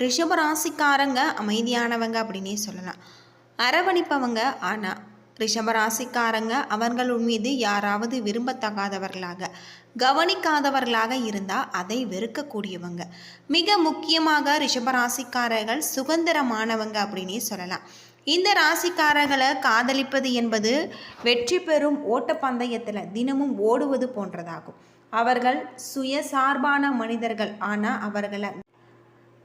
ரிஷபராசிக்காரங்க அமைதியானவங்க அப்படின்னே சொல்லலாம். அரவணைப்பவங்க. ஆனால் ரிஷபராசிக்காரங்க அவர்கள் மீது யாராவது விரும்பத்தகாதவர்களாக கவனிக்காதவர்களாக இருந்தால் அதை வெறுக்கக்கூடியவங்க. மிக முக்கியமாக ரிஷபராசிக்காரர்கள் சுதந்திரமானவங்க அப்படின்னே சொல்லலாம். இந்த ராசிக்காரர்களை காதலிப்பது என்பது வெற்றி பெறும் ஓட்டப்பந்தயத்தில் தினமும் ஓடுவது போன்றதாகும். அவர்கள் சுயசார்பான மனிதர்கள். ஆனால் அவர்களை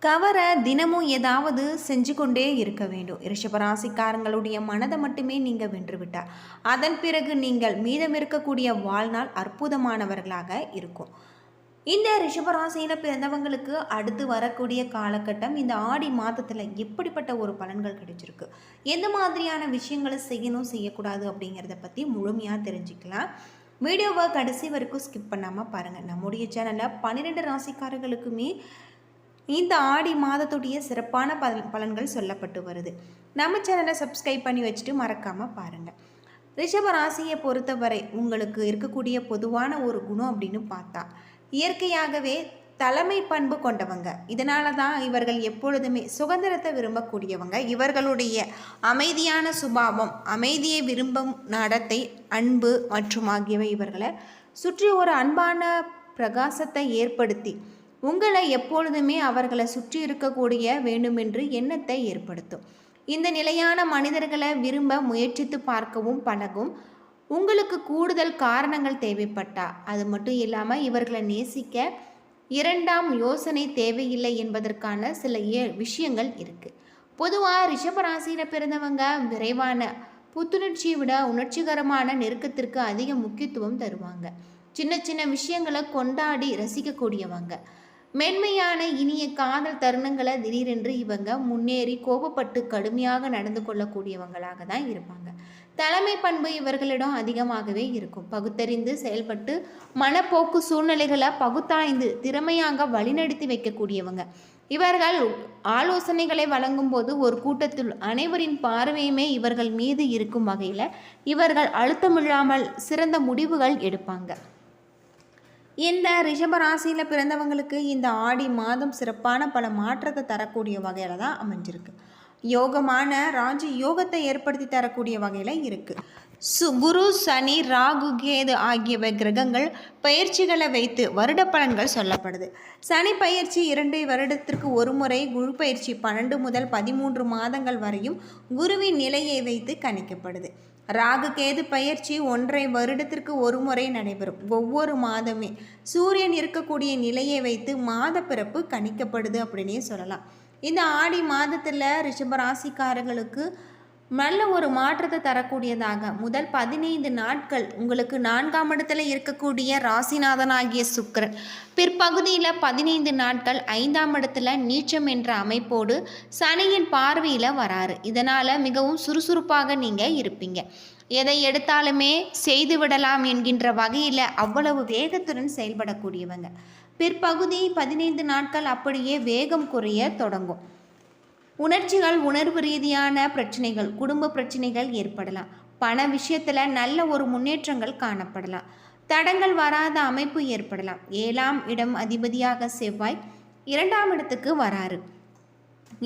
கவர தினமும் ஏதாவது செஞ்சு கொண்டே இருக்க வேண்டும். ரிஷபராசிக்காரங்களுடைய மனதை மட்டுமே நீங்கள் வென்றுவிட்டார் அதன் பிறகு நீங்கள் மீதம் இருக்கக்கூடிய வாழ்நாள் அற்புதமானவர்களாக இருக்கும். இந்த ரிஷபராசியில் பிறந்தவங்களுக்கு அடுத்து வரக்கூடிய காலகட்டம் இந்த ஆடி மாதத்தில் எப்படிப்பட்ட ஒரு பலன்கள் கிடைச்சிருக்கு, எந்த மாதிரியான விஷயங்களை செய்யணும் செய்யக்கூடாது அப்படிங்கிறத பற்றி முழுமையாக தெரிஞ்சுக்கலாம். வீடியோவை கடைசி வரைக்கும் ஸ்கிப் பண்ணாமல் பாருங்கள். நம்முடைய சேனலில் 12 ராசிக்காரர்களுக்குமே இந்த ஆடி மாதத்துடைய சிறப்பான பலன்கள் சொல்லப்பட்டு வருது. நம்ம சேனலை சப்ஸ்கிரைப் பண்ணி வச்சுட்டு மறக்காமல் பாருங்கள். ரிஷப ராசியை பொறுத்தவரை உங்களுக்கு இருக்கக்கூடிய பொதுவான ஒரு குணம் அப்படின்னு பார்த்தா இயற்கையாகவே தலைமை பண்பு கொண்டவங்க. இதனால தான் இவர்கள் எப்பொழுதுமே சுதந்திரத்தை விரும்பக்கூடியவங்க. இவர்களுடைய அமைதியான சுபாவம், அமைதியை விரும்பும் நடத்தை, அன்பு மற்றும் ஆகியவை இவர்களை சுற்றி ஒரு அன்பான பிரகாசத்தை ஏற்படுத்தி உங்களை எப்பொழுதுமே அவர்களை சுற்றி இருக்கக்கூடிய வேண்டுமென்று எண்ணத்தை ஏற்படுத்தும். இந்த நிலையான மனிதர்களை விரும்ப முயற்சித்து பார்க்கவும் பழகும். உங்களுக்கு கூடுதல் காரணங்கள் தேவைப்பட்டா, அது மட்டும் இல்லாமல் இவர்களை நேசிக்க இரண்டாம் யோசனை தேவையில்லை என்பதற்கான சில விஷயங்கள் இருக்குது. பொதுவாக ரிஷபராசியில் பிறந்தவங்க விரைவான புத்துணர்ச்சியை விட உணர்ச்சிகரமான நெருக்கத்திற்கு அதிக முக்கியத்துவம் தருவாங்க. சின்ன சின்ன விஷயங்களை கொண்டாடி ரசிக்கக்கூடியவங்க. மென்மையான இனிய காதல் தருணங்களை திடீரென்று இவங்க முன்னேறி கோபப்பட்டு கடுமையாக நடந்து கொள்ளக்கூடியவங்களாக தான் இருப்பாங்க. தலைமை பண்பு இவர்களிடம் அதிகமாகவே இருக்கும். பகுத்தறிந்து செயல்பட்டு மனப்போக்கு சூழ்நிலைகளை பகுத்தாய்ந்து திறமையாக வழிநடத்தி வைக்கக்கூடியவங்க. இவர்கள் ஆலோசனைகளை வழங்கும் போது ஒரு கூட்டத்தில் அனைவரின் பார்வையுமே இவர்கள் மீது இருக்கும் வகையில் இவர்கள் அழுத்தமில்லாமல் சிறந்த முடிவுகள் எடுப்பாங்க. இந்த ரிஷபராசியில் பிறந்தவங்களுக்கு இந்த ஆடி மாதம் சிறப்பான பல மாற்றத்தை தரக்கூடிய வகையில் தான் அமைஞ்சிருக்கு. யோகமான ராஜ யோகத்தை ஏற்படுத்தி தரக்கூடிய வகையில் இருக்குது. குரு, சனி, ராகு, கேது ஆகியவை கிரகங்கள் பயிற்சிகளை வைத்து வருட பலன்கள் சொல்லப்படுது. சனி பயிற்சி 2 வருடத்திற்கு ஒரு முறை, குரு பயிற்சி 12 முதல் 13 மாதங்கள் வரையும் குருவின் நிலையை வைத்து கணிக்கப்படுது. ராகு கேது பயிற்சி 1.5 வருடத்திற்கு ஒரு முறை நடைபெறும். ஒவ்வொரு மாதமே சூரியன் இருக்கக்கூடிய நிலையை வைத்து மாத பிறப்பு கணிக்கப்படுது அப்படின்னே சொல்லலாம். இந்த ஆடி மாதத்தில் ரிஷபராசிக்காரர்களுக்கு நல்ல ஒரு மாற்றத்தை தரக்கூடியதாக முதல் 15 நாட்கள் உங்களுக்கு 4ஆம் இடத்துல இருக்கக்கூடிய ராசிநாதனாகிய சுக்கிரன் பிற்பகுதியில் 15 நாட்கள் 5ஆம் இடத்துல நீச்சம் என்ற அமைப்போடு சனியின் பார்வையில் வராரு. இதனால் மிகவும் சுறுசுறுப்பாக நீங்கள் இருப்பீங்க. எதை எடுத்தாலுமே செய்து விடலாம் என்கின்ற வகையில் அவ்வளவு வேகத்துடன் செயல்படக்கூடியவங்க. பிற்பகுதி 15 நாட்கள் அப்படியே வேகம் குறைய தொடங்கும். உணர்ச்சிகள், உணர்வு ரீதியான பிரச்சனைகள், குடும்ப பிரச்சனைகள் ஏற்படலாம். பண விஷயத்தில் நல்ல ஒரு முன்னேற்றங்கள் காணப்படலாம். தடங்கள் வராத அமைப்பு ஏற்படலாம். 7ஆம் இடம் அதிபதியாக செவ்வாய் 2ஆம் இடத்துக்கு வராரு.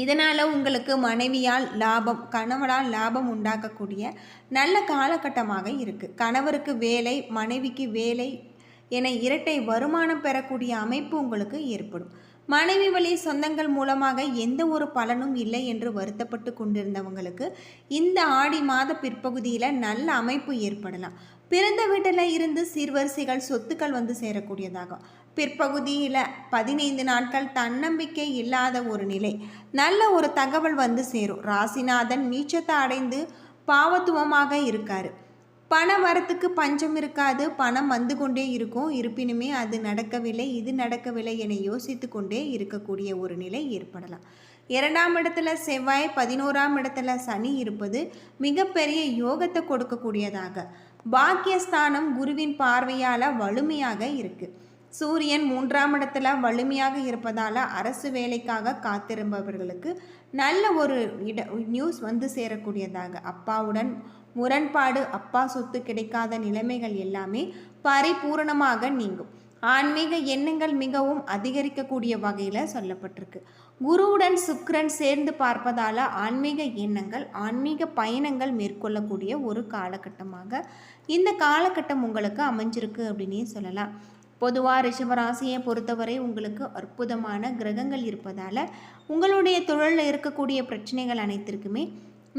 இதனால் உங்களுக்கு மனைவியால் லாபம், கணவனால் லாபம் உண்டாக்கக்கூடிய நல்ல காலகட்டமாக இருக்குது. கணவருக்கு வேலை, மனைவிக்கு வேலை என இரட்டை வருமானம் பெறக்கூடிய அமைப்பு உங்களுக்கு ஏற்படும். மனைவி வழி சொந்தங்கள் மூலமாக எந்த ஒரு பலனும் இல்லை என்று வருத்தப்பட்டு கொண்டிருந்தவங்களுக்கு இந்த ஆடி மாத பிற்பகுதியில் நல்ல அமைப்பு ஏற்படலாம். பிறந்த வீட்டில் இருந்து சீர்வரிசைகள், சொத்துக்கள் வந்து சேரக்கூடியதாகும். பிற்பகுதியில் 15 நாட்கள் தன்னம்பிக்கை இல்லாத ஒரு நிலை, நல்ல ஒரு தகவல் வந்து சேரும். ராசிநாதன் நீச்சத்தை அடைந்து பாவத்துவமாக இருக்கார். பண வரத்துக்கு பஞ்சம் இருக்காது. பணம் வந்து கொண்டே இருக்கும். இருப்பினுமே அது நடக்கவில்லை, இது நடக்கவில்லை என யோசித்து கொண்டே இருக்கக்கூடிய ஒரு நிலை ஏற்படலாம். 2ஆம் இடத்துல செவ்வாய், 11ஆம் இடத்துல சனி இருப்பது மிகப்பெரிய யோகத்தை கொடுக்கக்கூடியதாக. பாக்கியஸ்தானம் குருவின் பார்வையால் வலிமையாக இருக்குது. சூரியன் 3ஆம் இடத்துல வலிமையாக இருப்பதால் அரசு வேலைக்காக காத்திருப்பவர்களுக்கு நல்ல ஒரு நியூஸ் வந்து சேரக்கூடியதாக. அப்பாவுடன் முரண்பாடு, அப்பா சொத்து கிடைக்காத நிலைமைகள் எல்லாமே பரிபூரணமாக நீங்கும். ஆன்மீக எண்ணங்கள் மிகவும் அதிகரிக்கக்கூடிய வகையில் சொல்லப்பட்டிருக்கு. குருவுடன் சுக்கிரன் சேர்ந்து பார்ப்பதால் ஆன்மீக எண்ணங்கள், ஆன்மீக பயணங்கள் மேற்கொள்ளக்கூடிய ஒரு காலகட்டமாக இந்த காலகட்டம் உங்களுக்கு அமைஞ்சிருக்கு அப்படின்னே சொல்லலாம். பொதுவாக ரிஷபராசியை பொறுத்தவரை உங்களுக்கு அற்புதமான கிரகங்கள் இருப்பதால் உங்களுடைய தொழிலில் இருக்கக்கூடிய பிரச்சனைகள் அனைத்திற்குமே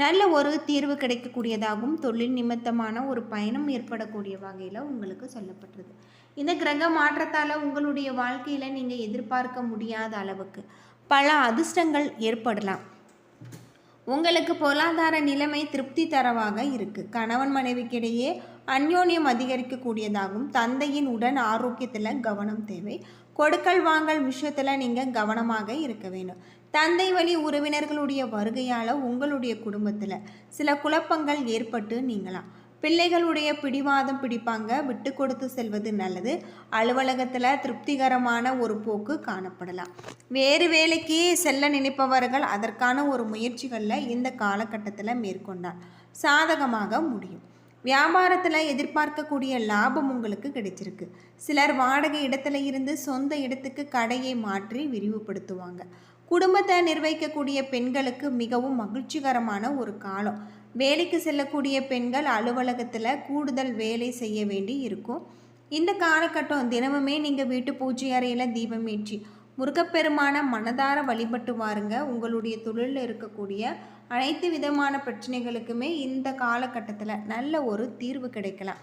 நல்ல ஒரு தீர்வு கிடைக்கக்கூடியதாகவும் தொழில் நிமித்தமான ஒரு பயணம் ஏற்படக்கூடிய வகையில் உங்களுக்கு சொல்லப்பட்டிருக்கு. இந்த கிரக மாற்றத்தால் உங்களுடைய வாழ்க்கையில் நீங்கள் எதிர்பார்க்க முடியாத அளவுக்கு பல அதிர்ஷ்டங்கள் ஏற்படலாம். உங்களுக்கு பொருளாதார நிலைமை திருப்தி தரவாக இருக்குது. கணவன் மனைவிக்கிடையே அந்யோன்யம் அதிகரிக்கக்கூடியதாகவும் தந்தையின் உடன் ஆரோக்கியத்தில் கவனம் தேவை. கொடுக்கல் வாங்கல் விஷயத்தில் நீங்கள் கவனமாக இருக்க வேண்டும். தந்தை வழி உறவினர்களுடைய வருகையால் உங்களுடைய குடும்பத்தில் சில குழப்பங்கள் ஏற்பட்டு நீங்களாம். பிள்ளைகளுடைய பிடிவாதம் பிடிப்பாங்க, விட்டு கொடுத்து செல்வது நல்லது. அலுவலகத்தில் திருப்திகரமான ஒரு போக்கு காணப்படலாம். வேறு வேலைக்கு செல்ல நினைப்பவர்கள் அதற்கான ஒரு முயற்சிகளில் இந்த காலகட்டத்தில் மேற்கொண்டால் சாதகமாக முடியும். வியாபாரத்தில் எதிர்பார்க்கக்கூடிய லாபம் உங்களுக்கு கிடைச்சிருக்கு. சிலர் வாடகை இடத்துல இருந்து சொந்த இடத்துக்கு கடையை மாற்றி விரிவுபடுத்துவாங்க. குடும்பத்தை நிர்வகிக்கக்கூடிய பெண்களுக்கு மிகவும் மகிழ்ச்சிகரமான ஒரு காலம். வேலைக்கு செல்லக்கூடிய பெண்கள் அலுவலகத்தில் கூடுதல் வேலை செய்ய வேண்டி இருக்கும். இந்த காலகட்டம் தினமுமே நீங்கள் வீட்டு பூஜை அறையில் தீபம் ஏற்றி முருகப்பெருமான மனதார வழிபட்டு வாருங்க. உங்களுடைய தொழிலில் இருக்கக்கூடிய அனைத்து விதமான பிரச்சனைகளுக்குமே இந்த காலகட்டத்தில் நல்ல ஒரு தீர்வு கிடைக்கலாம்.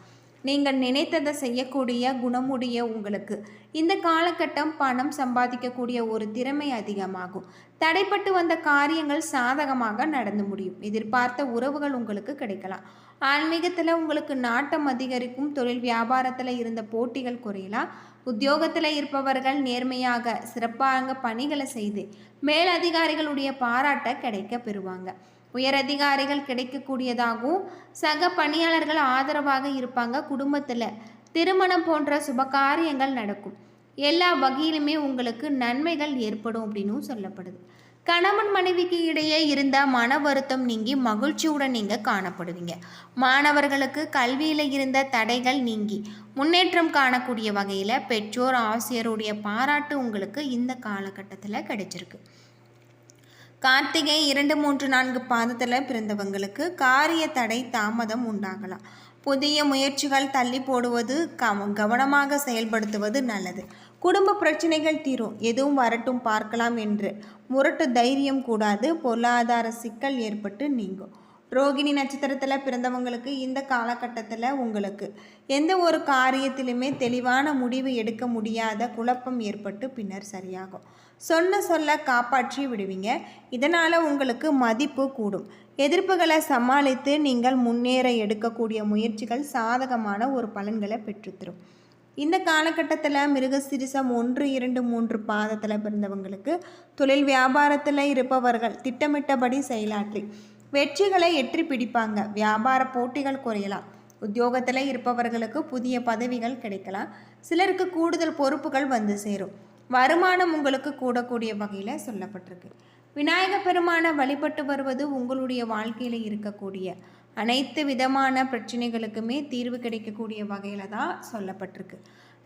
நீங்கள் நினைத்ததை செய்யக்கூடிய குணமுடைய உங்களுக்கு இந்த காலகட்டம் பணம் சம்பாதிக்கக்கூடிய ஒரு திறமை அதிகமாகும். தடைப்பட்டு வந்த காரியங்கள் சாதகமாக நடந்து முடியும். எதிர்பார்த்த உறவுகள் உங்களுக்கு கிடைக்கலாம். ஆன்மீகத்தில் உங்களுக்கு நாட்டம் அதிகரிக்கும். தொழில் வியாபாரத்தில் இருந்த போட்டிகள் குறையலாம். உத்தியோகத்தில் இருப்பவர்கள் நேர்மையாக சிறப்பாக பணிகளை செய்து மேலதிகாரிகளுடைய பாராட்ட கிடைக்க பெறுவாங்க. உயரதிகாரிகள் கிடைக்கக்கூடியதாகவும் சக பணியாளர்கள் ஆதரவாக இருப்பாங்க. குடும்பத்தில் திருமணம் போன்ற சுபகாரியங்கள் நடக்கும். எல்லா வகையிலுமே உங்களுக்கு நன்மைகள் ஏற்படும் அப்படின்னும் சொல்லப்படுது. கணவன் மனைவிக்கு இடையே இருந்த மன வருத்தம் நீங்கி மகிழ்ச்சியுடன் நீங்கள் காணப்படுவீங்க. மாணவர்களுக்கு கல்வியில் இருந்த தடைகள் நீங்கி முன்னேற்றம் காணக்கூடிய வகையில் பெற்றோர் ஆசிரியருடைய பாராட்டு உங்களுக்கு இந்த காலகட்டத்தில் கிடைச்சிருக்கு. கார்த்திகை 2, 3, 4 பாதத்தில் பிறந்தவங்களுக்கு காரிய தடை தாமதம் உண்டாகலாம். புதிய முயற்சிகள் தள்ளி போடுவது கவனமாக செயல்படுத்துவது நல்லது. குடும்ப பிரச்சனைகள் தீரும். எதுவும் வரட்டும் பார்க்கலாம் என்று முரட்டு தைரியம் கூடாது. பொருளாதார சிக்கல் ஏற்பட்டு நீங்கும். ரோகிணி நட்சத்திரத்தில் பிறந்தவங்களுக்கு இந்த காலகட்டத்தில் உங்களுக்கு எந்த ஒரு காரியத்திலுமே தெளிவான முடிவு எடுக்க முடியாத குழப்பம் ஏற்பட்டு பின்னர் சரியாகும். சொன்ன சொல்ல காப்பாற்றி விடுவீங்க. இதனால் உங்களுக்கு மதிப்பு கூடும். எதிர்ப்புகளை சமாளித்து நீங்கள் முன்னேற எடுக்கக்கூடிய முயற்சிகள் சாதகமான ஒரு பலன்களை பெற்றுத்தரும். இந்த காலகட்டத்தில் மிருகசிரிசம் 1, 2, 3 பாதத்தில் பிறந்தவங்களுக்கு தொழில் வியாபாரத்தில் இருப்பவர்கள் திட்டமிட்டபடி செயலாற்றி வெற்றிகளை எற்றி பிடிப்பாங்க. வியாபார போட்டிகள் குறையலாம். உத்தியோகத்தில் இருப்பவர்களுக்கு புதிய பதவிகள் கிடைக்கலாம். சிலருக்கு கூடுதல் பொறுப்புகள் வந்து சேரும். வருமானம் உங்களுக்கு கூடக்கூடிய வகையில் சொல்லப்பட்டிருக்கு. விநாயக பெருமானை வழிபட்டு வருவது உங்களுடைய வாழ்க்கையில் இருக்கக்கூடிய அனைத்து விதமான பிரச்சனைகளுக்குமே தீர்வு கிடைக்கக்கூடிய வகையில் தான் சொல்லப்பட்டிருக்கு.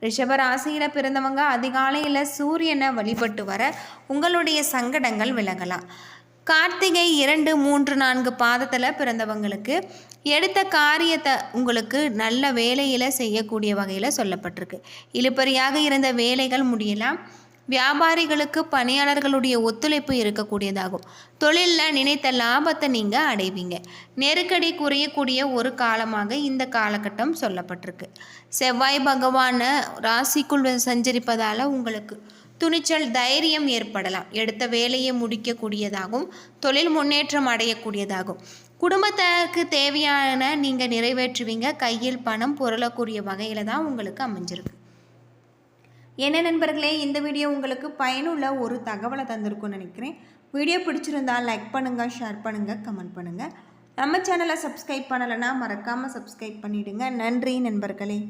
ரிஷபராசியில் பிறந்தவங்க அதிகாலையில் சூரியனை வழிபட்டு வர உங்களுடைய சங்கடங்கள் விலகலாம். கார்த்திகை 2, 3, 4 பாதத்தில் பிறந்தவங்களுக்கு எடுத்த காரியத்தை உங்களுக்கு நல்ல வேலையில் செய்யக்கூடிய வகையில் சொல்லப்பட்டிருக்கு. இழுபறியாக இருந்த வேலைகள் முடியலாம். வியாபாரிகளுக்கு பணியாளர்களுடைய ஒத்துழைப்பு இருக்கக்கூடியதாகும். தொழிலில் நினைத்த லாபத்தை நீங்கள் அடைவீங்க. நெருக்கடி குறையக்கூடிய ஒரு காலமாக இந்த காலகட்டம் சொல்லப்பட்டிருக்கு. செவ்வாய் பகவான் ராசிக்குள் சஞ்சரிப்பதால் உங்களுக்கு துணிச்சல் தைரியம் ஏற்படலாம். எடுத்த வேலையை முடிக்கக்கூடியதாகும். தொழில் முன்னேற்றம் அடையக்கூடியதாகும். குடும்பத்துக்கு தேவையான நீங்கள் நிறைவேற்றுவீங்க. கையில் பணம் புரளக்கூடிய வகையில் தான் உங்களுக்கு அமைஞ்சிருக்கு. என்ன நண்பர்களே, இந்த வீடியோ உங்களுக்கு பயனுள்ள ஒரு தகவலை தந்திருக்கும்னு நினைக்கிறேன். வீடியோ பிடிச்சிருந்தால் லைக் பண்ணுங்கள், ஷேர் பண்ணுங்கள், கமெண்ட் பண்ணுங்கள். நம்ம சேனலை சப்ஸ்கிரைப் பண்ணலைன்னா மறக்காமல் சப்ஸ்கிரைப் பண்ணிவிடுங்க. நன்றி நண்பர்களே.